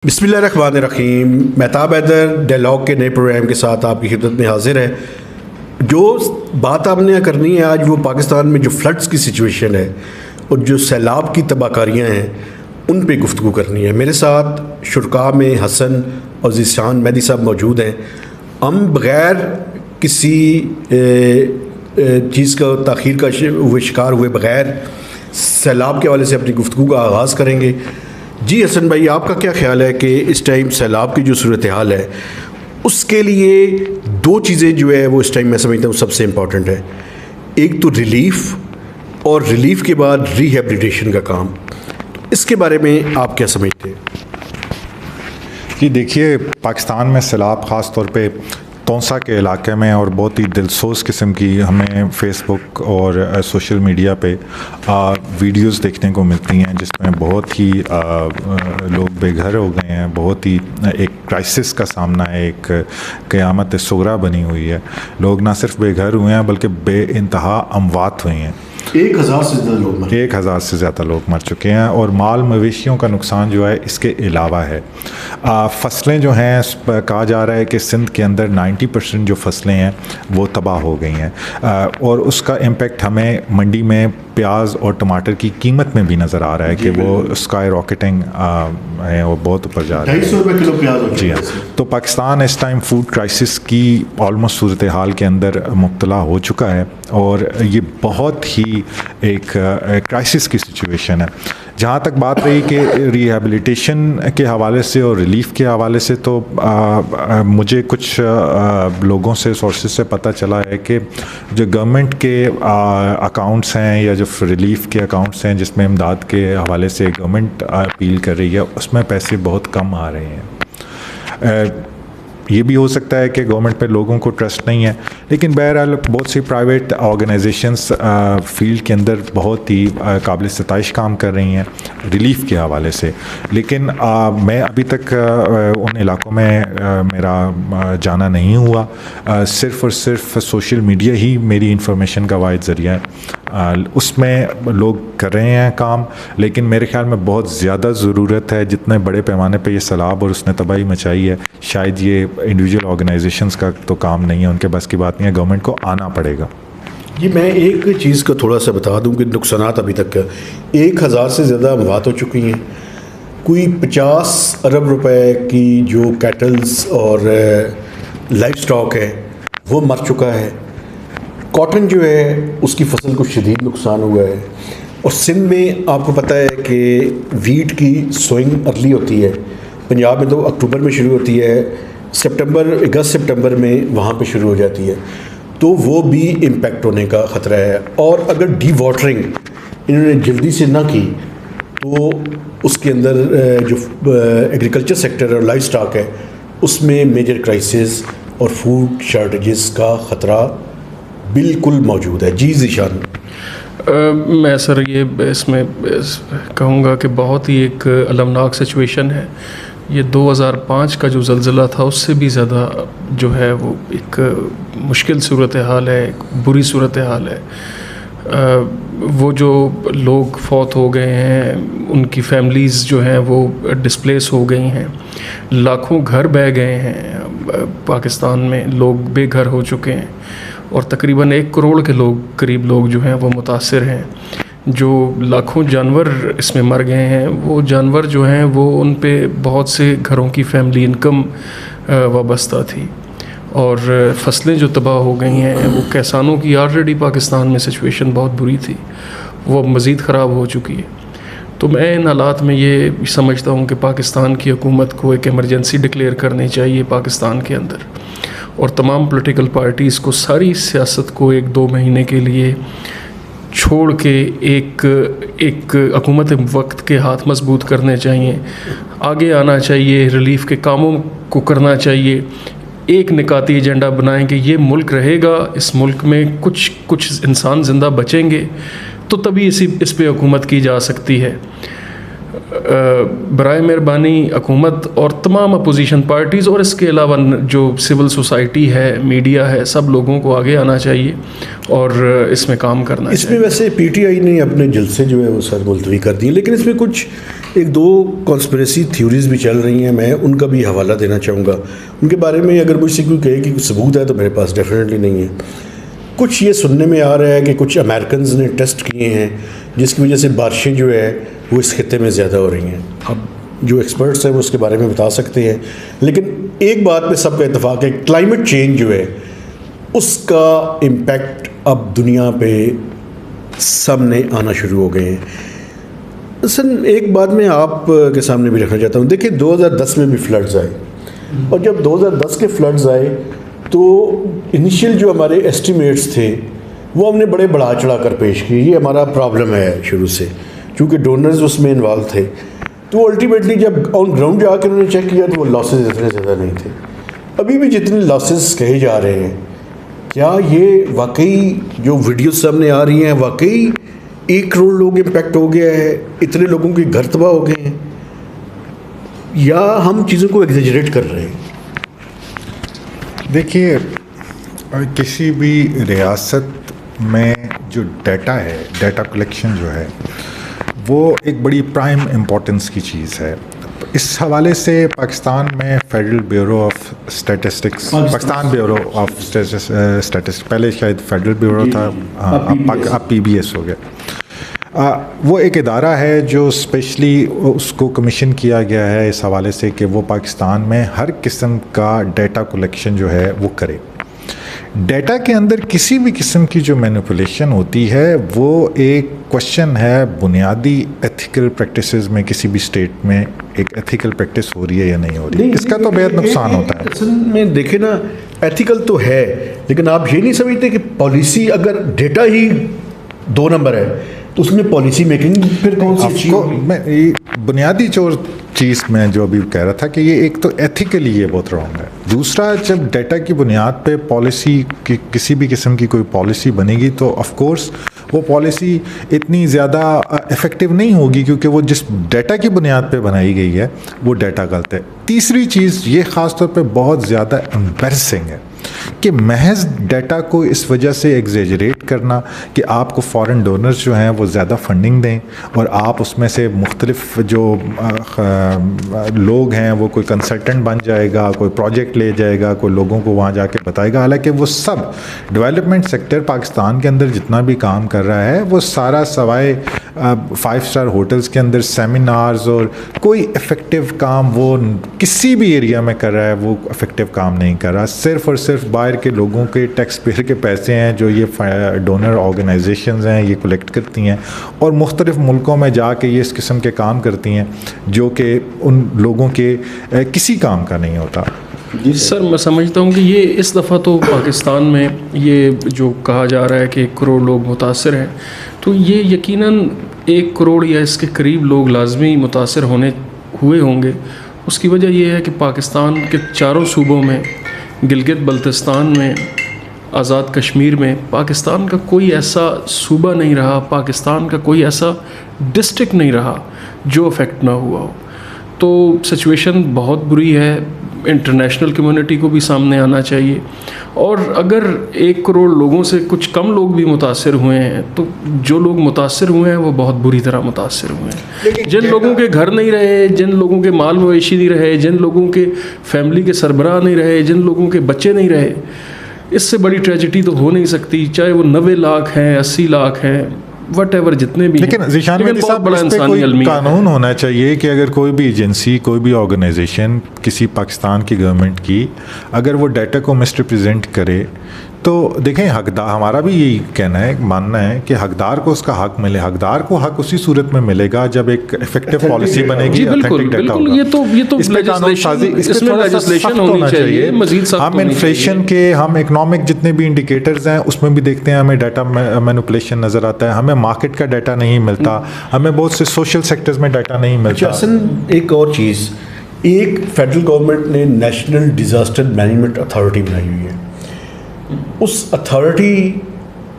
بسم اللہ الرحمن الرحیم. مہتاب حیدر ڈائلاگ کے نئے پروگرام کے ساتھ آپ کی خدمت میں حاضر ہے. جو بات آپ نے کرنی ہے آج وہ پاکستان میں جو فلڈز کی سچویشن ہے اور جو سیلاب کی تباہ کاریاں ہیں ان پہ گفتگو کرنی ہے. میرے ساتھ شرکاء میں حسن اور ذیشان مہدی صاحب موجود ہیں. ہم بغیر کسی چیز کا تاخیر کا شکار ہوئے بغیر سیلاب کے حوالے سے اپنی گفتگو کا آغاز کریں گے. جی حسن بھائی، آپ کا کیا خیال ہے کہ اس ٹائم سیلاب کی جو صورتحال ہے اس کے لیے دو چیزیں جو ہے وہ اس ٹائم میں سمجھتا ہوں سب سے امپورٹنٹ ہے. ایک تو ریلیف اور ریلیف کے بعد ریہیبلیٹیشن کا کام. اس کے بارے میں آپ کیا سمجھتے ہیں؟ جی دیکھیے، پاکستان میں سیلاب خاص طور پہ تونسا کے علاقے میں اور بہت ہی دلسوز قسم کی ہمیں فیس بک اور سوشل میڈیا پہ ویڈیوز دیکھنے کو ملتی ہیں جس میں بہت ہی لوگ بے گھر ہو گئے ہیں. بہت ہی ایک کرائسس کا سامنا ہے، ایک قیامت صغریٰ بنی ہوئی ہے. لوگ نہ صرف بے گھر ہوئے ہیں بلکہ بے انتہا اموات ہوئی ہیں. 1000 سے زیادہ لوگ مر 1000 سے زیادہ لوگ مر چکے ہیں اور مال مویشیوں کا نقصان جو ہے اس کے علاوہ ہے. فصلیں جو ہیں کہا جا رہا ہے کہ سندھ کے اندر 90% جو فصلیں ہیں وہ تباہ ہو گئی ہیں اور اس کا امپیکٹ ہمیں منڈی میں پیاز اور ٹماٹر کی قیمت میں بھی نظر آ رہا ہے کہ وہ اسکائی راکٹنگ ہے، وہ بہت اوپر جا رہا ہے. 250 روپے کلو پیاز ہو. جی ہاں. تو پاکستان اس ٹائم فوڈ کرائسس کی آلموسٹ صورتحال کے اندر مبتلا ہو چکا ہے اور یہ بہت ہی ایک کرائسس کی سچویشن ہے. جہاں تک بات رہی کہ ریہیبلیٹیشن کے حوالے سے اور ریلیف کے حوالے سے، تو مجھے کچھ لوگوں سے سورسز سے پتہ چلا ہے کہ جو گورنمنٹ کے اکاؤنٹس ہیں یا جو ریلیف کے اکاؤنٹس ہیں جس میں امداد کے حوالے سے گورنمنٹ اپیل کر رہی ہے، اس میں پیسے بہت کم آ رہے ہیں. یہ بھی ہو سکتا ہے کہ گورنمنٹ پہ لوگوں کو ٹرسٹ نہیں ہے، لیکن بہرحال بہت سی پرائیویٹ آرگنائزیشنز فیلڈ کے اندر بہت ہی قابل ستائش کام کر رہی ہیں ریلیف کے حوالے سے. لیکن میں ابھی تک ان علاقوں میں میرا جانا نہیں ہوا. صرف اور صرف سوشل میڈیا ہی میری انفارمیشن کا واحد ذریعہ ہے. اس میں لوگ کر رہے ہیں کام، لیکن میرے خیال میں بہت زیادہ ضرورت ہے. جتنے بڑے پیمانے پہ یہ سیلاب اور اس نے تباہی مچائی ہے، شاید یہ انڈیویجول آرگنائزیشنز کا تو کام نہیں ہے، ان کے بس کی بات نہیں ہے. گورنمنٹ کو آنا پڑے گا. جی میں ایک چیز کا تھوڑا سا بتا دوں کہ نقصانات ابھی تک 1000 سے زیادہ اموات ہو چکی ہیں. کوئی 50 ارب روپے کی جو کیٹلز اور لائف سٹاک ہے وہ مر چکا ہے. کاٹن جو ہے اس کی فصل کو شدید نقصان ہوا ہے. اور سندھ میں آپ کو پتہ ہے کہ ویٹ کی سوئنگ ارلی ہوتی ہے. پنجاب میں تو اکتوبر میں شروع ہوتی ہے، اگست سپٹمبر میں وہاں پہ شروع ہو جاتی ہے. تو وہ بھی امپیکٹ ہونے کا خطرہ ہے. اور اگر ڈی واٹرنگ انہوں نے جلدی سے نہ کی تو اس کے اندر جو ایگریکلچر سیکٹر اور لائف سٹاک ہے اس میں میجر کرائسس اور فوڈ شارٹیجز کا خطرہ بالکل موجود ہے. جی ذیشان. میں سر یہ اس میں کہوں گا کہ بہت ہی ایک المناک سچویشن ہے. یہ 2005 کا جو زلزلہ تھا اس سے بھی زیادہ جو ہے وہ ایک مشکل صورتحال ہے، ایک بری صورتحال ہے. وہ جو لوگ فوت ہو گئے ہیں، ان کی فیملیز جو ہیں وہ ڈسپلیس ہو گئی ہیں. لاکھوں گھر بہہ گئے ہیں. پاکستان میں لوگ بے گھر ہو چکے ہیں اور تقریباً 1 کروڑ کے قریب لوگ جو ہیں وہ متاثر ہیں. جو لاکھوں جانور اس میں مر گئے ہیں، وہ جانور جو ہیں وہ ان پہ بہت سے گھروں کی فیملی انکم وابستہ تھی. اور فصلیں جو تباہ ہو گئی ہیں، وہ کسانوں کی آلریڈی پاکستان میں سچویشن بہت بری تھی، وہ مزید خراب ہو چکی ہے. تو میں ان حالات میں یہ سمجھتا ہوں کہ پاکستان کی حکومت کو ایک ایمرجنسی ڈکلیئر کرنی چاہیے پاکستان کے اندر، اور تمام پولیٹیکل پارٹیز کو ساری سیاست کو 1-2 مہینے کے لیے چھوڑ کے ایک حکومت وقت کے ہاتھ مضبوط کرنے چاہیے. آگے آنا چاہیے، ریلیف کے کاموں کو کرنا چاہیے. ایک نکاتی ایجنڈا بنائیں کہ یہ ملک رہے گا، اس ملک میں کچھ انسان زندہ بچیں گے تو تبھی اس پہ حکومت کی جا سکتی ہے. برائے مہربانی حکومت اور تمام اپوزیشن پارٹیز اور اس کے علاوہ جو سول سوسائٹی ہے، میڈیا ہے، سب لوگوں کو آگے آنا چاہیے اور اس میں کام کرنا چاہیے. اس میں ویسے پی ٹی آئی نے اپنے جلسے جو ہے وہ سر ملتوی کر دیے، لیکن اس میں کچھ ایک دو کانسپریسی تھیوریز بھی چل رہی ہیں, میں ان کا بھی حوالہ دینا چاہوں گا. ان کے بارے میں اگر مجھ سے کوئی کہے کہ کچھ ثبوت ہے تو میرے پاس ڈیفینیٹلی نہیں ہے. کچھ یہ سننے میں آ رہا ہے کہ کچھ امریکنز نے ٹیسٹ کیے ہیں جس کی وجہ سے بارشیں جو ہے وہ اس خطے میں زیادہ ہو رہی ہیں. اب جو ایکسپرٹس ہیں وہ اس کے بارے میں بتا سکتے ہیں, لیکن ایک بات پہ سب کا اتفاق ہے, کلائمیٹ چینج جو ہے اس کا امپیکٹ اب دنیا پہ سامنے آنا شروع ہو گئے ہیں. اصل ایک بات میں آپ کے سامنے بھی رکھنا چاہتا ہوں. دیکھیں 2010 میں بھی فلڈز آئے, اور جب 2010 کے فلڈز آئے تو انیشیل جو ہمارے ایسٹیمیٹس تھے وہ ہم نے بڑے بڑھا چڑھا کر پیش کیے. یہ ہمارا پرابلم ہے شروع سے, چونکہ ڈونرز اس میں انوالو تھے. تو الٹیمیٹلی جب آن گراؤنڈ جا کے انہوں نے چیک کیا تو وہ لاسز اتنے زیادہ نہیں تھے. ابھی بھی جتنے لاسز کہے جا رہے ہیں, کیا یہ واقعی جو ویڈیوز سامنے آ رہی ہیں واقعی 1 کروڑ لوگ امپیکٹ ہو گیا ہے, اتنے لوگوں کے گھر تباہ ہو گئے ہیں, یا ہم چیزوں کو ایگزیجریٹ کر رہے ہیں؟ دیکھیے, کسی بھی ریاست میں جو ڈیٹا ہے, ڈیٹا کلیکشن جو ہے وہ ایک بڑی پرائم امپورٹنس کی چیز ہے. اس حوالے سے پاکستان میں federal bureau of statistics, Pakistan bureau of statistics, پہلے شاید فیڈرل بیورو تھا, اب PBS ہو گیا. وہ ایک ادارہ ہے جو اسپیشلی اس کو کمیشن کیا گیا ہے اس حوالے سے کہ وہ پاکستان میں ہر قسم کا ڈیٹا کلیکشن جو ہے وہ کرے. ڈیٹا کے اندر کسی بھی قسم کی جو مینیپولیشن ہوتی ہے وہ ایک کوشچن ہے بنیادی ایتھیکل پریکٹسز میں. کسی بھی اسٹیٹ میں ایک ایتھیکل پریکٹس ہو رہی ہے یا نہیں ہو رہی ہے, اس کا تو بہت نقصان ہوتا ہے. اصل میں دیکھیں نا, ایتھیکل تو ہے, لیکن آپ یہ نہیں سمجھتے کہ پالیسی اگر ڈیٹا ہی 2 نمبر ہے تو اس میں پالیسی میکنگ پھر کون سی چیز ہوگی؟ میں بنیادی چیز میں جو ابھی کہہ رہا تھا کہ یہ ایک تو ایتھیکلی یہ بہت رانگ ہے. دوسرا, جب ڈیٹا کی بنیاد پہ پالیسی کی کسی بھی قسم کی کوئی پالیسی بنے گی تو آف کورس وہ پالیسی اتنی زیادہ افیکٹو نہیں ہوگی, کیونکہ وہ جس ڈیٹا کی بنیاد پہ بنائی گئی ہے وہ ڈیٹا غلط ہے. تیسری چیز یہ خاص طور پہ بہت زیادہ امبیرسنگ ہے کہ محض ڈیٹا کو اس وجہ سے ایگزیجریٹ کرنا کہ آپ کو فارن ڈونرز جو ہیں وہ زیادہ فنڈنگ دیں, اور آپ اس میں سے مختلف جو لوگ ہیں وہ کوئی کنسلٹنٹ بن جائے گا, کوئی پروجیکٹ لے جائے گا, کوئی لوگوں کو وہاں جا کے بتائے گا. حالانکہ وہ سب ڈیولپمنٹ سیکٹر پاکستان کے اندر جتنا بھی کام کر رہا ہے وہ سارا سوائے 5 اسٹار ہوٹلز کے اندر سیمینارز اور کوئی افیکٹو کام وہ کسی بھی ایریا میں کر رہا ہے, وہ افیکٹو کام نہیں کر رہا. صرف اور صرف باہر کے لوگوں کے ٹیکس پیئر کے پیسے ہیں جو یہ ڈونر آرگنائزیشنز ہیں یہ کلیکٹ کرتی ہیں, اور مختلف ملکوں میں جا کے یہ اس قسم کے کام کرتی ہیں جو کہ ان لوگوں کے کسی کام کا نہیں ہوتا. جی سر, میں سمجھتا ہوں کہ یہ اس دفعہ تو پاکستان میں یہ جو کہا جا رہا ہے کہ 1 کروڑ لوگ متاثر ہیں, تو یہ یقیناً 1 کروڑ یا اس کے قریب لوگ لازمی متاثر ہوئے ہوں گے. اس کی وجہ یہ ہے کہ پاکستان کے چاروں صوبوں میں, گلگت بلتستان میں, آزاد کشمیر میں, پاکستان کا کوئی ایسا صوبہ نہیں رہا, پاکستان کا کوئی ایسا ڈسٹرکٹ نہیں رہا جو افیکٹ نہ ہوا ہو. تو سچویشن بہت بری ہے, انٹرنیشنل کمیونٹی کو بھی سامنے آنا چاہیے. اور اگر 1 کروڑ لوگوں سے کچھ کم لوگ بھی متاثر ہوئے ہیں تو جو لوگ متاثر ہوئے ہیں وہ بہت بری طرح متاثر ہوئے ہیں. جن لوگوں کے گھر نہیں رہے, جن لوگوں کے مال مویشی نہیں رہے, جن لوگوں کے فیملی کے سربراہ نہیں رہے, جن لوگوں کے بچے نہیں رہے, اس سے بڑی ٹریجڈی تو ہو نہیں سکتی, چاہے وہ 90 لاکھ ہیں, 80 لاکھ ہیں, وٹ ایور جتنے بھی. لیکن ذیشان مہدی صاحب, اس پہ کوئی قانون ہونا چاہیے کہ اگر کوئی بھی ایجنسی, کوئی بھی آرگنائزیشن کسی پاکستان کی گورنمنٹ کی اگر وہ ڈیٹا کو مس ریپرزینٹ کرے تو دیکھیں حقدار, ہمارا بھی یہی کہنا ہے, ماننا ہے کہ حقدار کو اس کا حق ملے. حقدار کو حق اسی صورت میں ملے گا جب ایک افیکٹو پالیسی بنے گی, بالکل بالکل. یہ تو اس میں قانون سازی, اس میں تھوڑا سا سخت ہونا چاہیے. ہم انفلیشن کے, ہم اکنامک جتنے بھی انڈیکیٹرز ہیں اس میں بھی دیکھتے ہیں ہمیں ڈیٹا مینوپولیشن نظر آتا ہے, ہمیں مارکیٹ کا ڈیٹا نہیں ملتا, ہمیں بہت سے سوشل سیکٹرز میں ڈیٹا نہیں ملتا. ایک اور چیز, ایک فیڈرل گورنمنٹ نے نیشنل ڈیزاسٹر مینجمنٹ اتھارٹی بنائی ہوئی ہے. اس اتھارٹی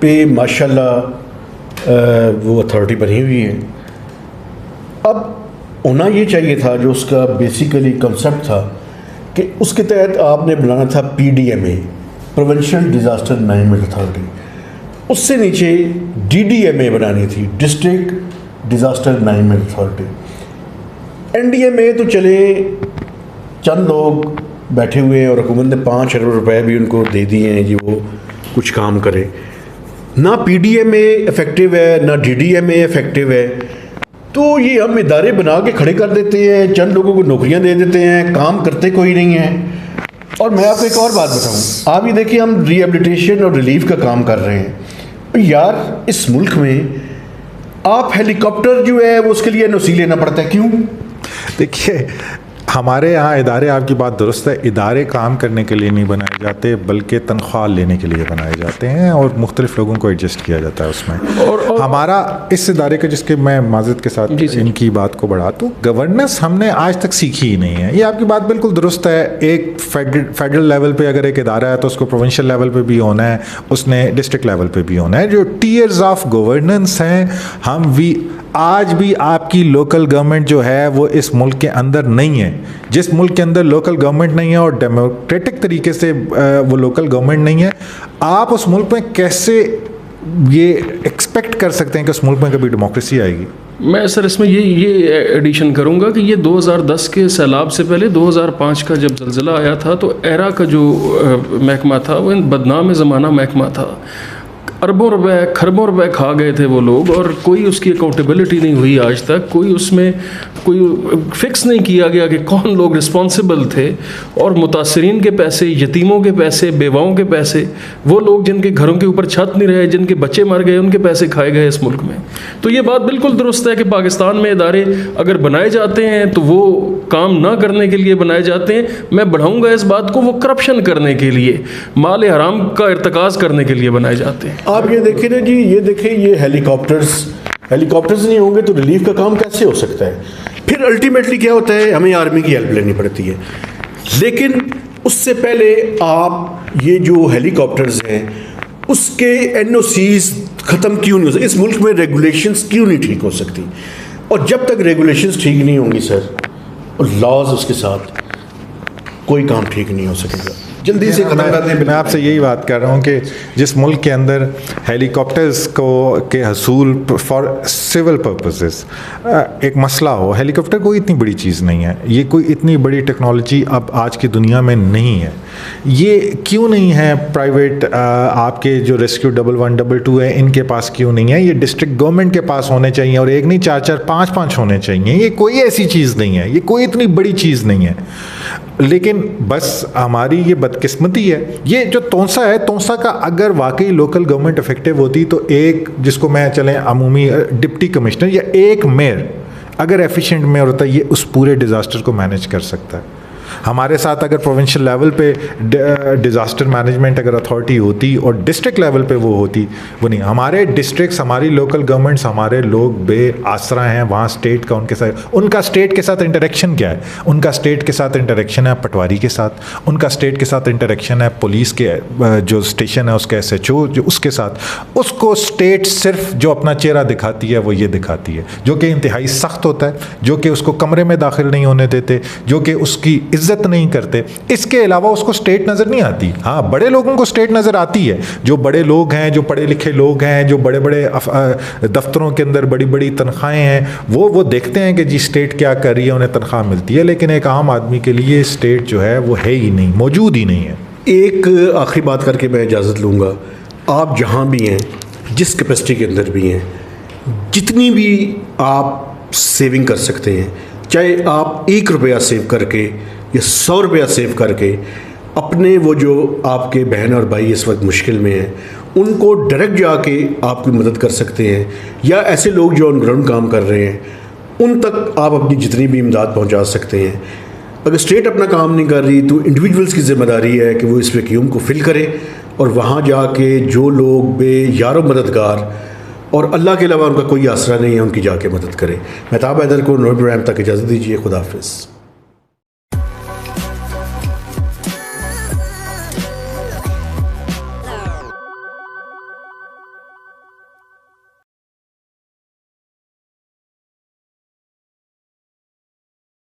پہ ماشاءاللہ وہ اتھارٹی بنی ہوئی ہے. اب ہونا یہ چاہیے تھا, جو اس کا بیسیکلی کنسیپٹ تھا کہ اس کے تحت آپ نے بنانا تھا PDMA, provincial disaster management authority. اس سے نیچے DDMA بنانی تھی, district disaster management authority. NDA میں تو چلے چند لوگ بیٹھے ہوئے ہیں اور حکومت نے 5 ارب روپے بھی ان کو دے دیے ہیں جی وہ کچھ کام کرے. نہ PDA میں افیکٹو ہے نہ DDA میں افیکٹو ہے. تو یہ ہم ادارے بنا کے کھڑے کر دیتے ہیں, چند لوگوں کو نوکریاں دے دیتے ہیں, کام کرتے کوئی نہیں ہے. اور میں آپ کو ایک اور بات بتاؤں, آپ یہ دیکھیں ہم ری ایبلیٹیشن اور ریلیف کا کام کر رہے ہیں. یار اس ملک میں آپ ہیلی کاپٹر جو ہے وہ اس کے لیے NOC لینا پڑتا ہے, کیوں؟ دیکھیے ہمارے یہاں ادارے, آپ کی بات درست ہے, ادارے کام کرنے کے لیے نہیں بنائے جاتے بلکہ تنخواہ لینے کے لیے بنائے جاتے ہیں اور مختلف لوگوں کو ایڈجسٹ کیا جاتا ہے اس میں. اور ہمارا اس ادارے کا, جس کے میں معذرت کے ساتھ ان کی بات کو بڑھا تو گورننس ہم نے آج تک سیکھی ہی نہیں ہے. یہ آپ کی بات بالکل درست ہے. ایک فیڈرل لیول پہ اگر ایک ادارہ ہے تو اس کو پروونشل لیول پہ بھی ہونا ہے, اس نے ڈسٹرکٹ لیول پہ بھی ہونا ہے. جو ٹیئرز آف گورننس ہیں, ہم آج بھی آپ کی لوکل گورنمنٹ جو ہے وہ اس ملک کے اندر نہیں ہے. جس ملک کے اندر لوکل گورنمنٹ نہیں ہے اور ڈیموکریٹک طریقے سے وہ لوکل گورنمنٹ نہیں ہے, آپ اس ملک میں کیسے یہ ایکسپیکٹ کر سکتے ہیں کہ اس ملک میں کبھی ڈیموکریسی آئے گی؟ میں سر اس میں یہ ایڈیشن کروں گا کہ یہ 2010 کے سیلاب سے پہلے 2005 کا جب زلزلہ آیا تھا تو ایرا کا جو محکمہ تھا وہ بدنام زمانہ محکمہ تھا. اربوں روپے کھربوں روپے کھا گئے تھے وہ لوگ, اور کوئی اس کی اکاؤنٹیبلٹی نہیں ہوئی آج تک. کوئی اس میں کوئی فکس نہیں کیا گیا کہ کون لوگ رسپانسبل تھے, اور متاثرین کے پیسے, یتیموں کے پیسے, بیواؤں کے پیسے, وہ لوگ جن کے گھروں کے اوپر چھت نہیں رہے, جن کے بچے مر گئے, ان کے پیسے کھائے گئے اس ملک میں. تو یہ بات بالکل درست ہے کہ پاکستان میں ادارے اگر بنائے جاتے ہیں تو وہ کام نہ کرنے کے لیے بنائے جاتے ہیں. میں بڑھاؤں گا اس بات کو, وہ کرپشن کرنے کے لیے, مال حرام کا ارتکاز کرنے کے لیے بنائے جاتے ہیں. آپ یہ دیکھیں نا جی, یہ دیکھیں یہ ہیلی کاپٹرز نہیں ہوں گے تو ریلیف کا کام کیسے ہو سکتا ہے؟ پھر الٹیمیٹلی کیا ہوتا ہے, ہمیں آرمی کی ہیلپ لینی پڑتی ہے. لیکن اس سے پہلے آپ یہ جو ہیلی کاپٹرز ہیں اس کے NOCs ختم کیوں نہیں ہو سکتے؟ اس ملک میں ریگولیشنز کیوں نہیں ٹھیک ہو سکتی؟ اور جب تک ریگولیشنز ٹھیک نہیں ہوں گی سر, اور لاز اس کے ساتھ, کوئی کام ٹھیک نہیں ہو سکے گا. جلدی سے ختم کر دیں. میں آپ سے یہی بات کر رہا ہوں کہ جس ملک کے اندر ہیلی کاپٹرز کے حصول فار سول پرپسز ایک مسئلہ ہو, ہیلی کاپٹر کوئی اتنی بڑی چیز نہیں ہے, یہ کوئی اتنی بڑی ٹیکنالوجی اب آج کی دنیا میں نہیں ہے. یہ کیوں نہیں ہے پرائیویٹ آپ کے جو ریسکیو 11 22 ہے ان کے پاس کیوں نہیں ہے؟ یہ ڈسٹرکٹ گورنمنٹ کے پاس ہونے چاہیے, اور ایک نہیں 4 4 5 5 ہونے چاہیے. یہ کوئی ایسی چیز نہیں ہے, یہ کوئی اتنی بڑی چیز نہیں ہے. لیکن بس ہماری یہ بدقسمتی ہے. یہ جو تونسا ہے, تونسا کا اگر واقعی لوکل گورنمنٹ افیکٹو ہوتی تو ایک جس کو میں چلیں عمومی ڈپٹی کمشنر یا ایک میئر اگر ایفیشینٹ میئر ہوتا ہے, یہ اس پورے ڈیزاسٹر کو مینیج کر سکتا ہے. ہمارے ساتھ اگر پروونشل لیول پہ ڈیزاسٹر مینجمنٹ اگر اتھارٹی ہوتی اور ڈسٹرکٹ لیول پہ وہ ہوتی, وہ نہیں. ہمارے ڈسٹرکٹس, ہماری لوکل گورنمنٹس, ہمارے لوگ بے آسرا ہیں. وہاں اسٹیٹ کا ان کا اسٹیٹ کے ساتھ انٹریکشن کیا ہے؟ ان کا اسٹیٹ کے ساتھ انٹریکشن ہے پٹواری کے ساتھ, ان کا اسٹیٹ کے ساتھ انٹریکشن ہے پولیس کے جو اسٹیشن ہے اس کا SHO جو اس کے ساتھ. اس کو اسٹیٹ صرف جو اپنا چہرہ دکھاتی ہے وہ یہ دکھاتی ہے, جو کہ انتہائی سخت ہوتا ہے, جو کہ اس کو کمرے میں داخل نہیں ہونے دیتے, جو کہ اس کی عزت نہیں کرتے. اس کے علاوہ اس کو اسٹیٹ نظر نہیں آتی. ہاں بڑے لوگوں کو اسٹیٹ نظر آتی ہے, جو بڑے لوگ ہیں, جو پڑھے لکھے لوگ ہیں, جو بڑے بڑے دفتروں کے اندر بڑی بڑی تنخواہیں ہیں, وہ دیکھتے ہیں کہ جی اسٹیٹ کیا کر رہی ہے, انہیں تنخواہ ملتی ہے. لیکن ایک عام آدمی کے لیے اسٹیٹ جو ہے وہ ہے ہی نہیں, موجود ہی نہیں ہے. ایک آخری بات کر کے میں اجازت لوں گا. آپ جہاں بھی ہیں, جس کیپیسٹی کے اندر بھی ہیں, جتنی بھی آپ سیونگ کر سکتے ہیں, چاہے آپ 1 روپیہ سیو کر کے یا 100 روپیہ سیو کر کے, اپنے وہ جو آپ کے بہن اور بھائی اس وقت مشکل میں ہیں ان کو ڈائریکٹ جا کے آپ کی مدد کر سکتے ہیں, یا ایسے لوگ جو آن گراؤنڈ کام کر رہے ہیں ان تک آپ اپنی جتنی بھی امداد پہنچا سکتے ہیں. اگر اسٹیٹ اپنا کام نہیں کر رہی تو انڈیویجولس کی ذمہ داری ہے کہ وہ اس ویکیوم کو فل کرے, اور وہاں جا کے جو لوگ بے یار و مددگار اور اللہ کے علاوہ ان کا کوئی آسرا نہیں ہے ان کی جا کے مدد کرے. مہتاب حیدر کو نور ابراہیم تک اجازت دیجیے. خدا حافظ.